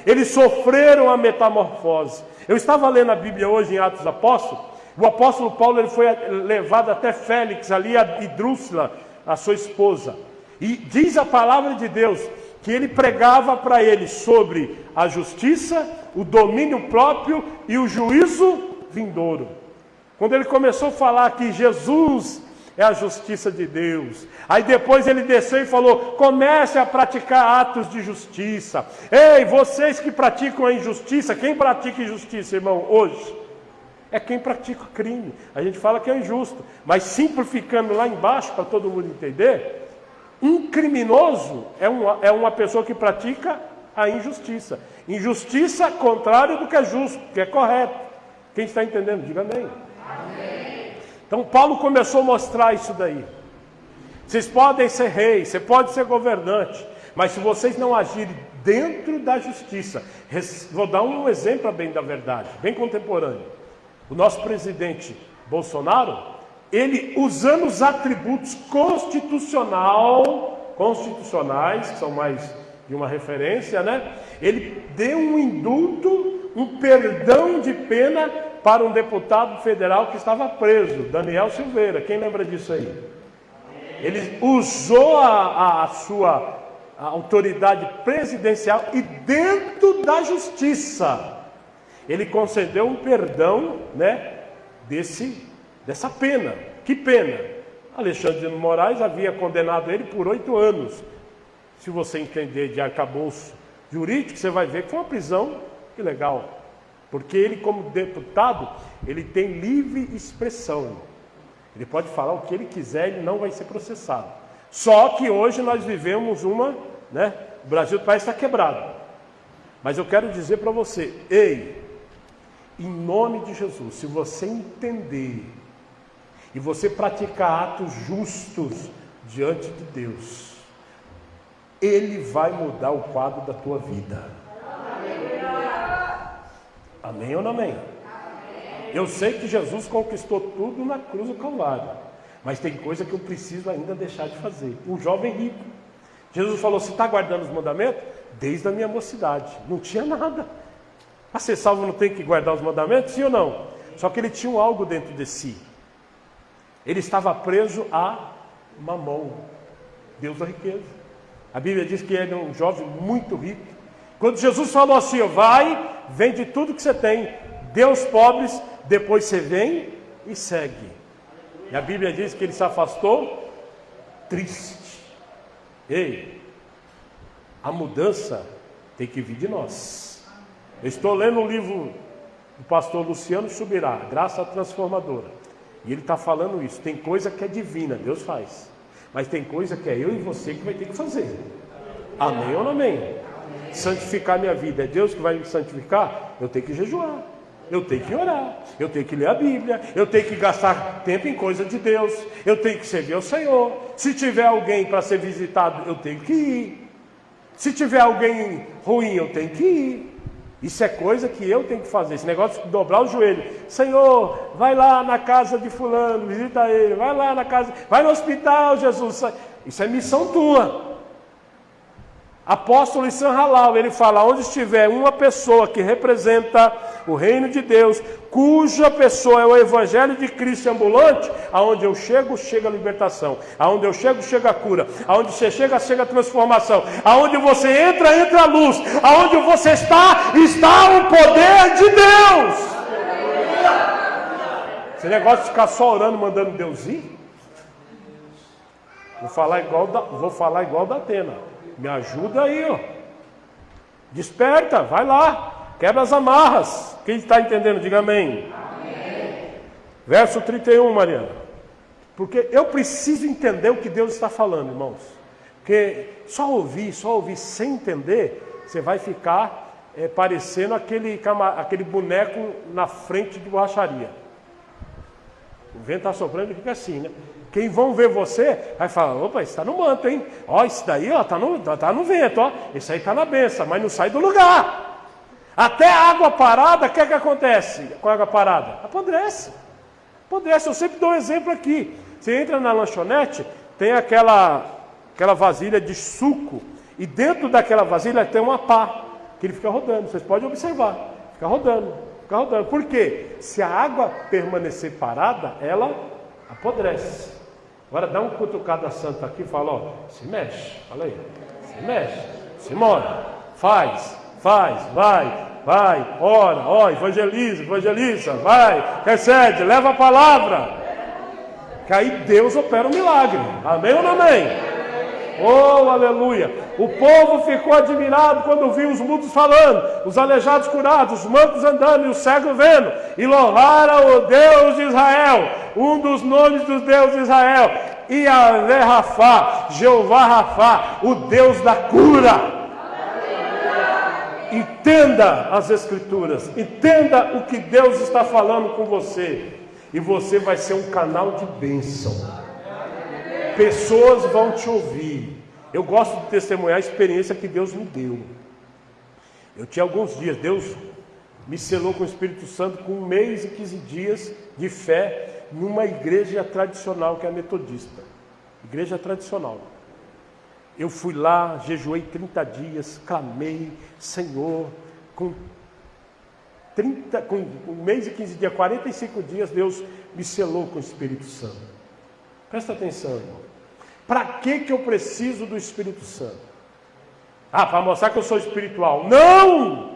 Eles sofreram a metamorfose. Eu estava lendo a Bíblia hoje em Atos dos Apóstolos. O apóstolo Paulo, ele foi levado até Félix, ali, e Drúxila, a sua esposa. E diz a palavra de Deus que ele pregava para ele sobre a justiça, o domínio próprio e o juízo vindouro. Quando ele começou a falar que Jesus é a justiça de Deus, aí depois ele desceu e falou: comece a praticar atos de justiça. Ei, vocês que praticam a injustiça, quem pratica injustiça, irmão, hoje? É quem pratica crime. A gente fala que é injusto, mas simplificando lá embaixo para todo mundo entender, um criminoso é uma pessoa que pratica a injustiça. Injustiça contrário do que é justo, que é correto. Quem está entendendo? Diga amém. Amém. Então Paulo começou a mostrar isso daí. Vocês podem ser reis, você pode ser governante, mas se vocês não agirem dentro da justiça, vou dar um exemplo bem da verdade, bem contemporâneo. O nosso presidente Bolsonaro, ele, usando os atributos constitucionais, que são mais de uma referência, né? Ele deu um indulto, um perdão de pena para um deputado federal que estava preso, Daniel Silveira. Quem lembra disso aí? Ele usou a sua autoridade presidencial e dentro da justiça ele concedeu um perdão, né, dessa pena. Que pena? Alexandre de Moraes havia condenado ele por 8 anos. Se você entender de arcabouço jurídico, você vai ver que foi uma prisão ilegal. Porque ele, como deputado, ele tem livre expressão. Ele pode falar o que ele quiser, ele não vai ser processado. Só que hoje nós vivemos o Brasil parece estar quebrado. Mas eu quero dizer para você, em nome de Jesus, se você entender e você praticar atos justos diante de Deus, Ele vai mudar o quadro da tua vida. Amém ou não amém? Eu sei que Jesus conquistou tudo na cruz do Calvário, mas tem coisa que eu preciso ainda deixar de fazer. Um jovem rico, Jesus falou: você está guardando os mandamentos? Desde a minha mocidade, não tinha nada. Para ser salvo não tem que guardar os mandamentos, sim ou não? Só que ele tinha algo dentro de si. Ele estava preso a Mamon, Deus da riqueza. A Bíblia diz que ele era um jovem muito rico. Quando Jesus falou assim: vai, vende tudo que você tem, dê aos pobres, depois você vem e segue. E a Bíblia diz que ele se afastou triste. A mudança tem que vir de nós. Eu estou lendo um livro do pastor Luciano Subirá, Graça Transformadora. E ele está falando isso. Tem coisa que é divina, Deus faz. Mas tem coisa que é eu e você que vai ter que fazer. Amém ou não amém? Santificar minha vida, é Deus que vai me santificar? Eu tenho que jejuar, eu tenho que orar, eu tenho que ler a Bíblia, eu tenho que gastar tempo em coisa de Deus, eu tenho que servir ao Senhor. Se tiver alguém para ser visitado, eu tenho que ir. Se tiver alguém ruim, eu tenho que ir. Isso é coisa que eu tenho que fazer. Esse negócio de dobrar o joelho. Senhor, vai lá na casa de fulano, visita ele. Vai lá na casa, vai no hospital, Jesus. Isso é missão tua. Apóstolo Issan Halal, ele fala, onde estiver uma pessoa que representa o reino de Deus, cuja pessoa é o evangelho de Cristo ambulante, aonde eu chego, chega a libertação, aonde eu chego, chega a cura, aonde você chega, chega a transformação, aonde você entra, entra a luz, aonde você está o poder de Deus. Esse negócio de ficar só orando, mandando Deus ir, vou falar igual da Atena. Me ajuda aí, ó. Desperta, vai lá. Quebra as amarras. Quem está entendendo, diga amém. Amém. Verso 31, Mariana. Porque eu preciso entender o que Deus está falando, irmãos. Porque só ouvir sem entender, você vai ficar parecendo aquele boneco na frente de borracharia. O vento está soprando e fica assim, né? Quem vão ver você, vai falar, opa, isso está no manto, hein? Ó, isso daí, ó, tá no vento, ó. Isso aí está na benção, mas não sai do lugar. Até a água parada, o que acontece com a água parada? Apodrece. Apodrece. Eu sempre dou um exemplo aqui. Você entra na lanchonete, tem aquela vasilha de suco, e dentro daquela vasilha tem uma pá, que ele fica rodando. Vocês podem observar. Fica rodando. Por quê? Se a água permanecer parada, ela apodrece. Agora dá um cutucada santa aqui e fala, ó, se mexe, fala aí, se mexe, se move, faz, vai, ora, evangeliza, vai, recebe, leva a palavra, que aí Deus opera um milagre, amém ou não amém? Oh, aleluia! O povo ficou admirado quando viu os mudos falando, os aleijados curados, os mancos andando e os cegos vendo, e louvaram o Deus de Israel, um dos nomes dos deuses de Israel, Yahvé Rafá, Jeová Rafá, o Deus da cura. Entenda as Escrituras, entenda o que Deus está falando com você, e você vai ser um canal de bênção. Pessoas vão te ouvir. Eu gosto de testemunhar a experiência que Deus me deu. Eu tinha alguns dias, Deus me selou com o Espírito Santo com 1 mês e 15 dias de fé numa igreja tradicional que é a metodista. Igreja tradicional. Eu fui lá, jejuei 30 dias, clamei, Senhor, com 1 mês e 15 dias, 45 dias, Deus me selou com o Espírito Santo. Presta atenção, irmão. Para que eu preciso do Espírito Santo? Para mostrar que eu sou espiritual. Não!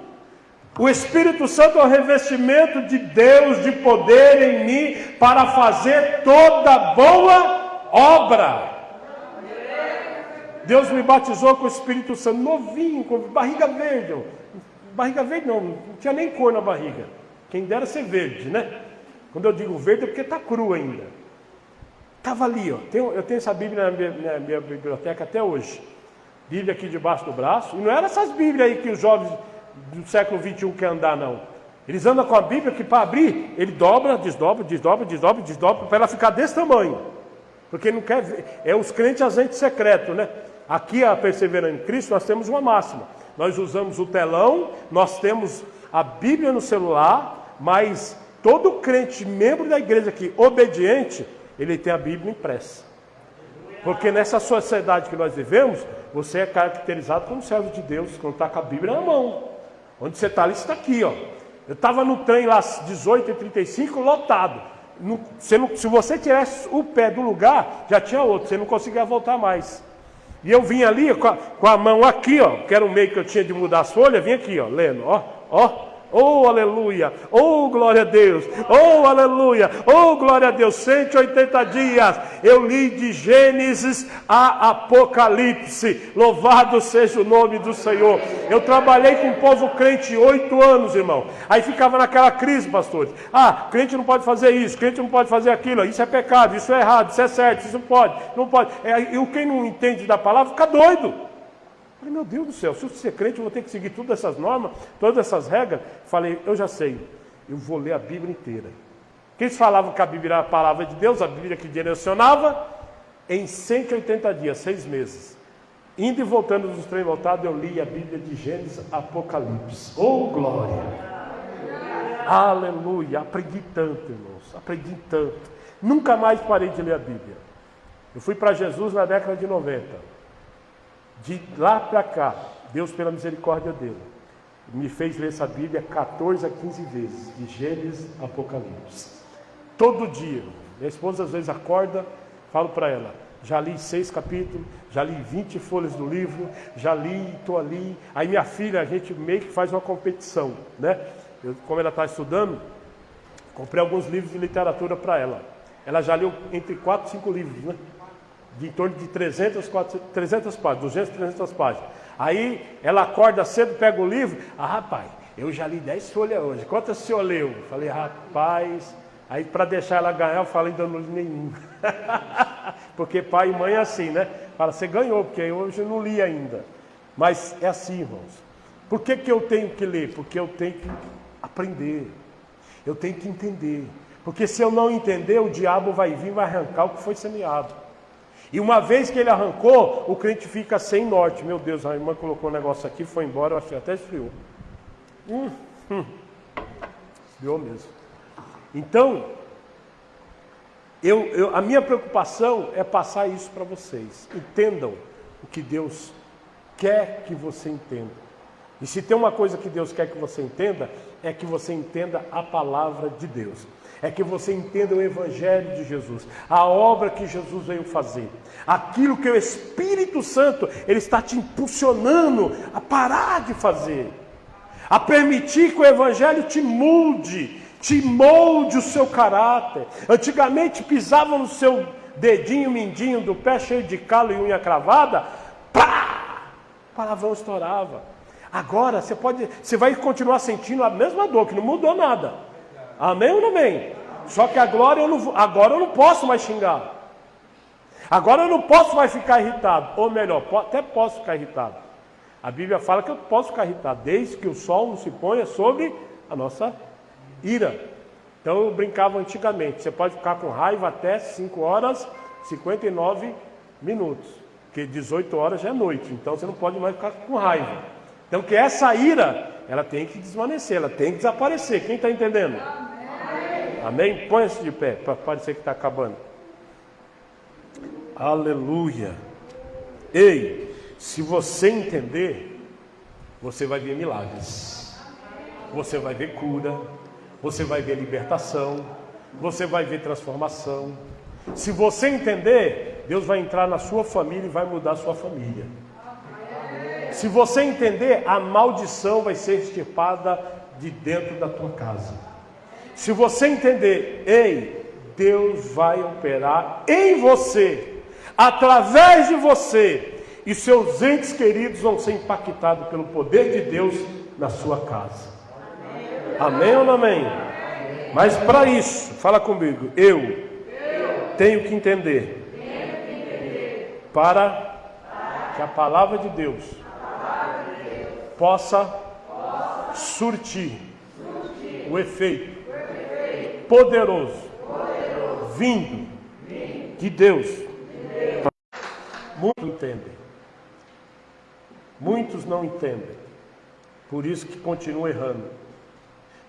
O Espírito Santo é o revestimento de Deus, de poder em mim, para fazer toda boa obra. Deus me batizou com o Espírito Santo, novinho, com barriga verde. Barriga verde não tinha nem cor na barriga. Quem dera ser verde, né? Quando eu digo verde é porque está cru ainda. Estava ali, ó. Eu tenho essa Bíblia na minha biblioteca até hoje. Bíblia aqui debaixo do braço. E não era essas Bíblias aí que os jovens do século XXI querem andar, não. Eles andam com a Bíblia que para abrir, ele desdobra, para ela ficar desse tamanho. Porque não quer ver. É os crentes agentes secretos, né? Aqui, a Perseverando em Cristo, nós temos uma máxima. Nós usamos o telão, nós temos a Bíblia no celular, mas todo crente, membro da igreja aqui, obediente, ele tem a Bíblia impressa. Porque nessa sociedade que nós vivemos, você é caracterizado como servo de Deus, quando está com a Bíblia na mão. Onde você está ali, você está aqui, ó. Eu estava no trem lá, 18h35, lotado. Se você tirasse o pé do lugar, já tinha outro, você não conseguia voltar mais. E eu vim ali com a mão aqui, ó, que era o meio que eu tinha de mudar as folhas, vim aqui, ó, lendo, ó. Oh, aleluia! Oh, glória a Deus! Oh, aleluia! Oh, glória a Deus! 180 dias eu li de Gênesis a Apocalipse. Louvado seja o nome do Senhor. Eu trabalhei com o povo crente 8 anos, irmão. Aí ficava naquela crise, pastores. Ah, crente não pode fazer isso, crente não pode fazer aquilo. Isso é pecado, isso é errado, isso é certo, isso pode, não pode. E quem não entende da palavra fica doido. Falei, meu Deus do céu, se eu ser crente eu vou ter que seguir todas essas normas, todas essas regras. Falei, eu já sei, eu vou ler a Bíblia inteira. Porque eles falavam que a Bíblia era a palavra de Deus, a Bíblia que direcionava. Em 180 dias, 6 meses, indo e voltando dos trem lotados, eu li a Bíblia de Gênesis Apocalipse. Oh, glória! Aleluia! Aprendi tanto, irmãos, aprendi tanto. Nunca mais parei de ler a Bíblia. Eu fui para Jesus na década de 90. De lá para cá, Deus, pela misericórdia dele, me fez ler essa Bíblia 14 a 15 vezes, de Gênesis a Apocalipse. Todo dia. Minha esposa às vezes acorda, falo para ela, já li 6 capítulos, já li 20 folhas do livro, já li, estou ali. Aí minha filha, a gente meio que faz uma competição, né? Como ela está estudando, comprei alguns livros de literatura para ela. Ela já leu entre 4 e 5 livros, né? De em torno de 300 páginas, 200, 300 páginas. Aí ela acorda cedo, pega o livro. Ah, rapaz, eu já li 10 folhas hoje. Quantas o senhor leu? Falei, rapaz. Aí para deixar ela ganhar, eu falei, ainda não li nenhum. Porque pai e mãe é assim, né? Fala, você ganhou, porque hoje eu não li ainda. Mas é assim, irmãos. Por que eu tenho que ler? Porque eu tenho que aprender. Eu tenho que entender. Porque se eu não entender, o diabo vai vir e vai arrancar o que foi semeado. E uma vez que ele arrancou, o crente fica sem norte. Meu Deus, a irmã colocou um negócio aqui, foi embora, eu achei até esfriou. Esfriou mesmo. Então, a minha preocupação é passar isso para vocês. Entendam o que Deus quer que você entenda. E se tem uma coisa que Deus quer que você entenda, é que você entenda a palavra de Deus. É que você entenda o Evangelho de Jesus, a obra que Jesus veio fazer, aquilo que o Espírito Santo ele está te impulsionando a parar de fazer, a permitir que o Evangelho te molde o seu caráter. Antigamente pisavam no seu dedinho mindinho do pé cheio de calo e unha cravada, pá, o palavrão estourava. Agora você vai continuar sentindo a mesma dor, que não mudou nada. Amém ou não amém? Só que agora eu não posso mais xingar. Agora eu não posso mais ficar irritado. Ou melhor, até posso ficar irritado. A Bíblia fala que eu posso ficar irritado, desde que o sol não se ponha sobre a nossa ira. Então eu brincava antigamente. Você pode ficar com raiva até 5 horas e 59 minutos. Porque 18 horas já é noite. Então você não pode mais ficar com raiva. Então que essa ira, ela tem que desvanecer, ela tem que desaparecer. Quem está entendendo? Amém? Põe-se de pé, para parecer que está acabando. Aleluia. Ei, se você entender, você vai ver milagres. Você vai ver cura. Você vai ver libertação. Você vai ver transformação. Se você entender, Deus vai entrar na sua família e vai mudar a sua família. Se você entender, a maldição vai ser extirpada de dentro da tua casa. Se você entender, ei, Deus vai operar em você, através de você, e seus entes queridos vão ser impactados pelo poder de Deus na sua casa. Amém ou não amém? Mas para isso, fala comigo, eu tenho que entender para que a palavra de Deus possa surtir o efeito poderoso vindo de Deus. Muitos entendem, muitos não entendem, por isso que continua errando,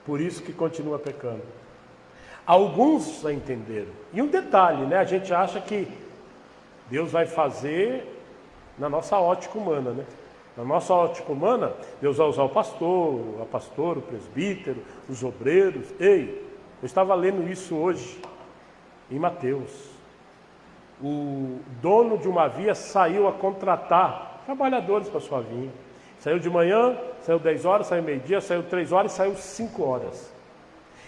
por isso que continua pecando. Alguns já entenderam. E um detalhe, né? A gente acha que Deus vai fazer na nossa ótica humana, né? Na nossa ótica humana, Deus vai usar o pastor, a pastora, o presbítero, os obreiros. Ei, eu estava lendo isso hoje em Mateus. O dono de uma vinha saiu a contratar trabalhadores para sua vinha. Saiu de manhã, saiu 10 horas, saiu meio-dia, saiu 3 horas e saiu 5 horas.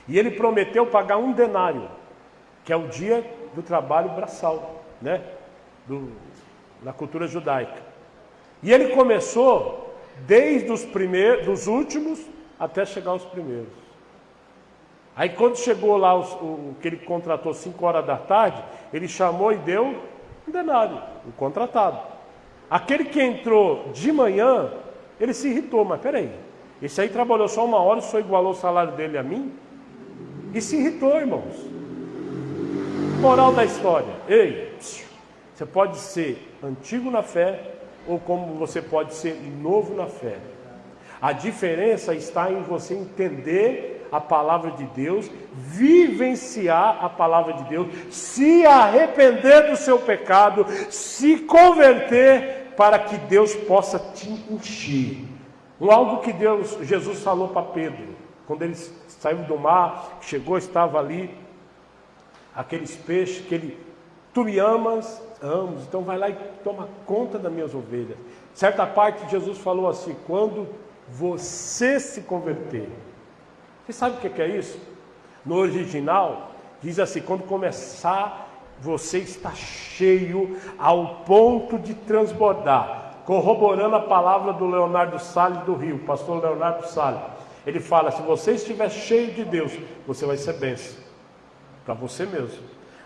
E ele prometeu pagar 1 denário, que é o dia do trabalho braçal, né? Na cultura judaica. E ele começou desde dos últimos até chegar aos primeiros. Aí quando chegou lá o que ele contratou 5 horas da tarde, ele chamou e deu 1 denário, o contratado. Aquele que entrou de manhã, ele se irritou, mas peraí, esse aí trabalhou só 1 hora e só igualou o salário dele a mim? E se irritou, irmãos. Moral da história, ei, você pode ser antigo na fé, ou como você pode ser novo na fé. A diferença está em você entender a palavra de Deus, vivenciar a palavra de Deus, se arrepender do seu pecado, se converter para que Deus possa te encher. Algo que Jesus falou para Pedro, quando ele saiu do mar, chegou, estava ali, aqueles peixes que ele, tu me amas, amo, então vai lá e toma conta das minhas ovelhas. Certa parte Jesus falou assim, quando você se converter. Você sabe o que é isso? No original, diz assim, quando começar, você está cheio ao ponto de transbordar. Corroborando a palavra do Leonardo Salles do Rio, pastor Leonardo Salles. Ele fala, se você estiver cheio de Deus, você vai ser bênção. Para você mesmo.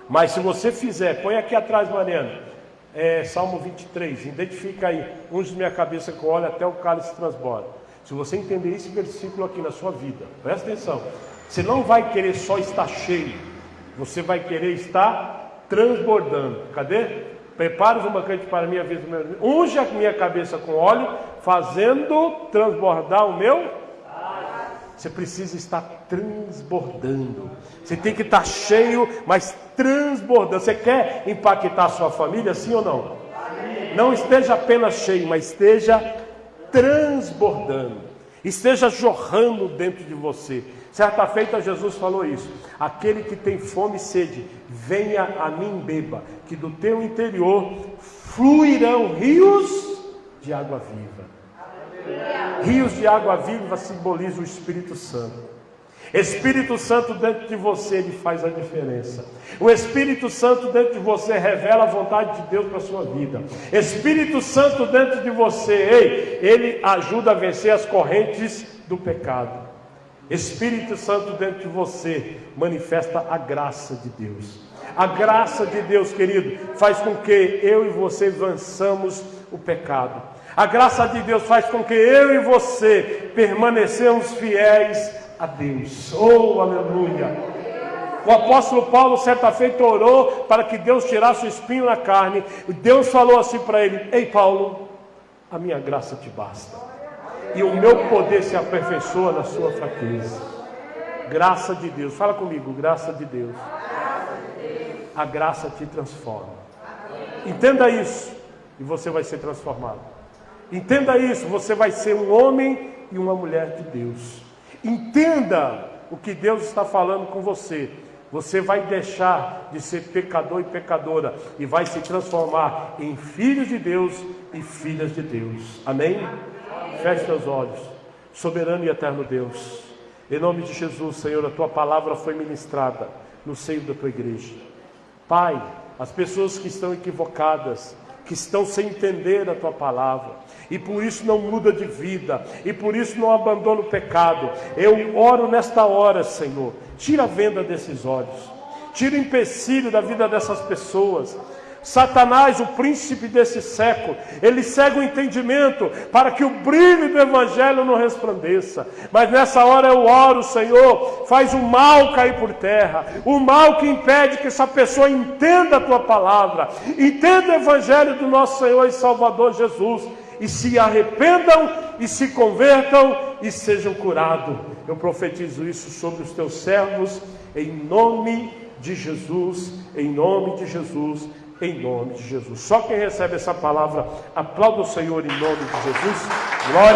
Mas se você fizer, põe aqui atrás, Mariana, Salmo 23, identifica aí, unge minha cabeça com óleo até o cálice transborda. Se você entender esse versículo aqui na sua vida, presta atenção, você não vai querer só estar cheio, você vai querer estar transbordando. Cadê? Prepara um banquete para mim, avisa o meu, unge a minha cabeça com óleo, fazendo transbordar o meu. Você precisa estar transbordando. Você tem que estar cheio, mas transbordando. Você quer impactar a sua família, sim ou não? Não esteja apenas cheio, mas esteja transbordando. Esteja jorrando dentro de você. Certa feita Jesus falou isso. Aquele que tem fome e sede, venha a mim beba, que do teu interior fluirão rios de água viva. Rios de água viva simbolizam o Espírito Santo. Espírito Santo dentro de você, ele faz a diferença. O Espírito Santo dentro de você revela a vontade de Deus para a sua vida. Espírito Santo dentro de você, ele ajuda a vencer as correntes do pecado. Espírito Santo dentro de você manifesta a graça de Deus. A graça de Deus, querido, faz com que eu e você vençamos o pecado. A graça de Deus faz com que eu e você permanecemos fiéis a Deus. Oh, aleluia! O apóstolo Paulo, certa feita, orou para que Deus tirasse o espinho na carne. Deus falou assim para ele: ei, Paulo, a minha graça te basta, e o meu poder se aperfeiçoa na sua fraqueza. Graça de Deus, fala comigo, graça de Deus. A graça te transforma. Entenda isso, e você vai ser transformado. Entenda isso, você vai ser um homem e uma mulher de Deus. Entenda o que Deus está falando com você. Você vai deixar de ser pecador e pecadora e vai se transformar em filhos de Deus e filhas de Deus. Amém? Feche seus olhos. Soberano e eterno Deus, em nome de Jesus, Senhor, a tua palavra foi ministrada no seio da tua igreja. Pai, as pessoas que estão equivocadas, que estão sem entender a tua palavra, e por isso não muda de vida, e por isso não abandona o pecado, eu oro nesta hora, Senhor, tira a venda desses olhos, tira o empecilho da vida dessas pessoas. Satanás, o príncipe desse século, ele cega o entendimento para que o brilho do evangelho não resplandeça. Mas nessa hora eu oro, Senhor, faz o mal cair por terra, o mal que impede que essa pessoa entenda a tua palavra, entenda o evangelho do nosso Senhor e Salvador Jesus, e se arrependam e se convertam e sejam curados. Eu profetizo isso sobre os teus servos, em nome de Jesus, em nome de Jesus, em nome de Jesus. Só quem recebe essa palavra, aplauda o Senhor em nome de Jesus. Glória.